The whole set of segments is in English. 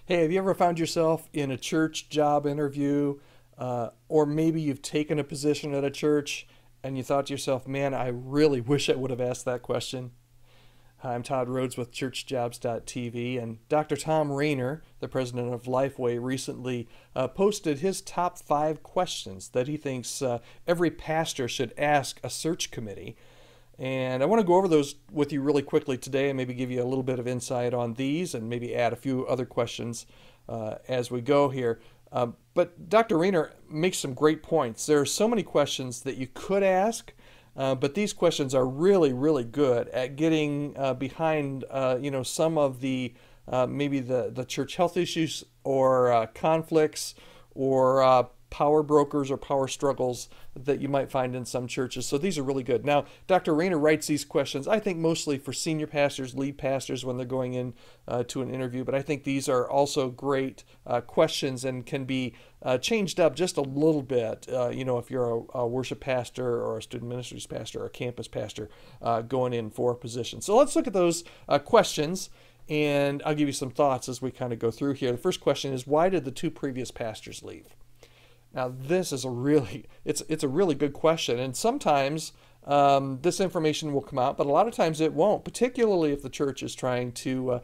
Hey, have you ever found yourself in a church job interview, or maybe you've taken a position at a church and you thought to yourself, man, I really wish I would have asked that question? Hi, I'm Todd Rhoades with churchjobs.tv, and Dr. Thom Rainer, the president of Lifeway, recently posted his top 5 questions that he thinks every pastor should ask a search committee. And I want to go over those with you really quickly today and maybe give you a little bit of insight on these and maybe add a few other questions as we go here. But Dr. Rainer makes some great points. There are so many questions that you could ask, but these questions are really, really good at getting behind, some of the maybe the church health issues or conflicts or power brokers or power struggles that you might find in some churches. So these are really good. Now, Dr. Rainer writes these questions, I think, mostly for senior pastors, lead pastors when they're going in to an interview. But I think these are also great questions and can be changed up just a little bit. If you're a worship pastor or a student ministries pastor or a campus pastor going in for a position. So let's look at those questions. And I'll give you some thoughts as we kind of go through here. The first question is, why did the 2 previous pastors leave? Now, this is it's a really good question, and sometimes this information will come out, but a lot of times it won't, particularly if the church is trying to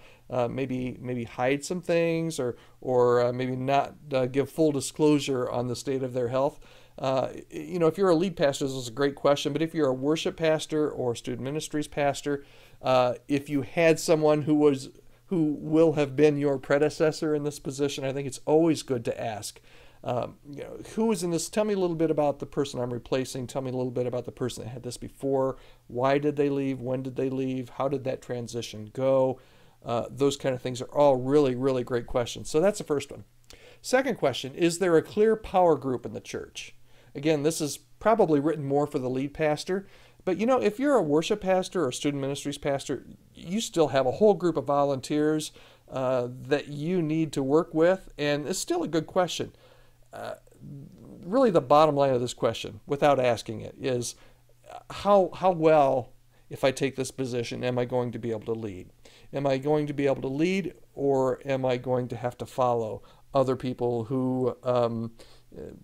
maybe hide some things or maybe not give full disclosure on the state of their health. If you're a lead pastor, this is a great question, but if you're a worship pastor or student ministries pastor, if you had someone who will have been your predecessor in this position, I think it's always good to ask. Who is in this? Tell me a little bit about the person I'm replacing. Tell me a little bit about the person that had this before. Why did they leave? When did they leave? How did that transition go? Those kind of things are all really, really great questions. So that's the first one. Second question, is there a clear power group in the church? Again, this is probably written more for the lead pastor. But if you're a worship pastor or a student ministries pastor, you still have a whole group of volunteers that you need to work with. And it's still a good question. Really the bottom line of this question, without asking it, is how well, if I take this position, am I going to be able to lead? Am I going to be able to lead, or am I going to have to follow other people who,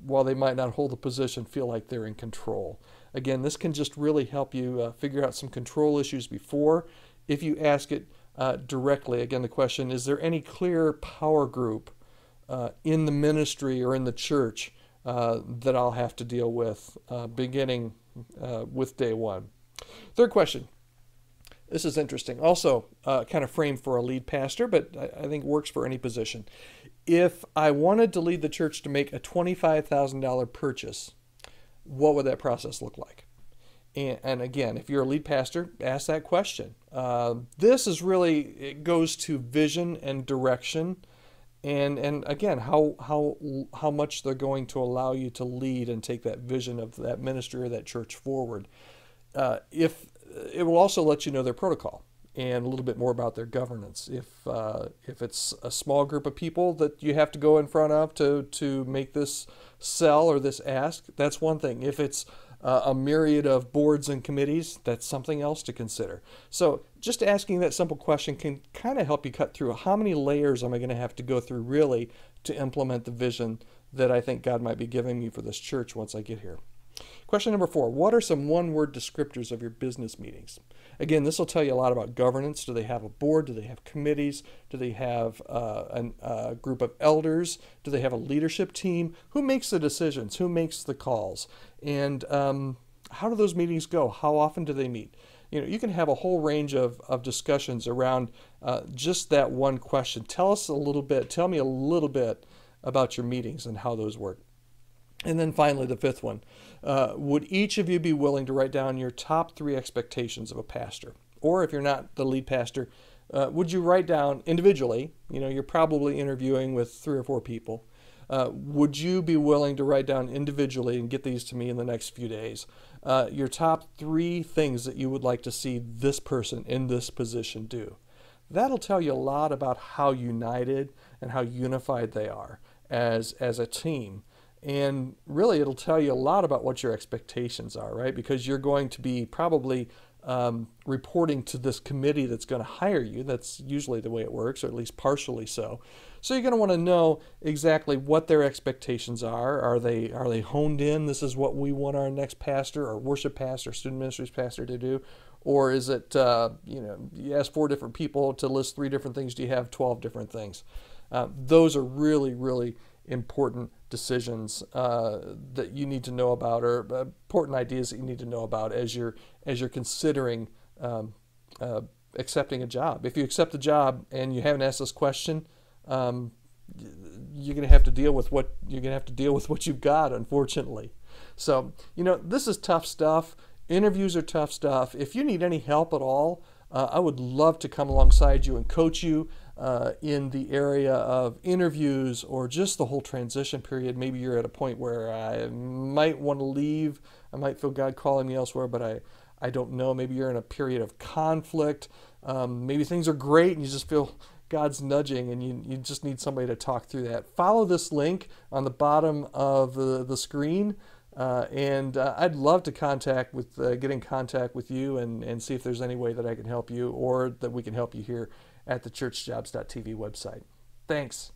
while they might not hold the position, feel like they're in control? Again, this can just really help you figure out some control issues before, if you ask it directly. Again, the question, is there any clear power group in the ministry or in the church that I'll have to deal with beginning with day one? Third question. This is interesting. Also kind of framed for a lead pastor, but I think works for any position. If I wanted to lead the church to make a $25,000 purchase, what would that process look like? And again, if you're a lead pastor, ask that question. This is really, it goes to vision and direction. And again, how much they're going to allow you to lead and take that vision of that ministry or that church forward. If it will also let you know their protocol and a little bit more about their governance. If it's a small group of people that you have to go in front of to make this sell or this ask, that's one thing. If it's a myriad of boards and committees, that's something else to consider. So just asking that simple question can kind of help you cut through how many layers am I going to have to go through really to implement the vision that I think God might be giving me for this church once I get here. Question number 4, what are some one-word descriptors of your business meetings? Again, this will tell you a lot about governance. Do they have a board? Do they have committees? Do they have a group of elders? Do they have a leadership team? Who makes the decisions? Who makes the calls? And how do those meetings go? How often do they meet? You can have a whole range of discussions around just that one question. Tell me a little bit about your meetings and how those work. And then finally, the 5th one, would each of you be willing to write down your top 3 expectations of a pastor? Or if you're not the lead pastor, would you write down individually, you're probably interviewing with 3 or 4 people, would you be willing to write down individually and get these to me in the next few days, your top 3 things that you would like to see this person in this position do? That'll tell you a lot about how united and how unified they are as a team. And really, it'll tell you a lot about what your expectations are, right? Because you're going to be probably reporting to this committee that's going to hire you. That's usually the way it works, or at least partially so. So you're going to want to know exactly what their expectations are. Are they honed in? This is what we want our next pastor, or worship pastor, student ministries pastor to do. Or is it, you ask 4 different people to list 3 different things, do you have 12 different things? Those are really, really important decisions that you need to know about, or important ideas that you need to know about as you're considering accepting a job. If you accept a job and you haven't asked this question, you're going to have to deal with what you've got, unfortunately. So, this is tough stuff. Interviews are tough stuff. If you need any help at all, I would love to come alongside you and coach you in the area of interviews, or just the whole transition period. Maybe you're at a point where I might want to leave. I might feel God calling me elsewhere, but I don't know. Maybe you're in a period of conflict. Maybe things are great and you just feel God's nudging, and you just need somebody to talk through that. Follow this link on the bottom of the screen, and I'd love to get in contact with you and see if there's any way that I can help you, or that we can help you here at the churchjobs.tv website. Thanks.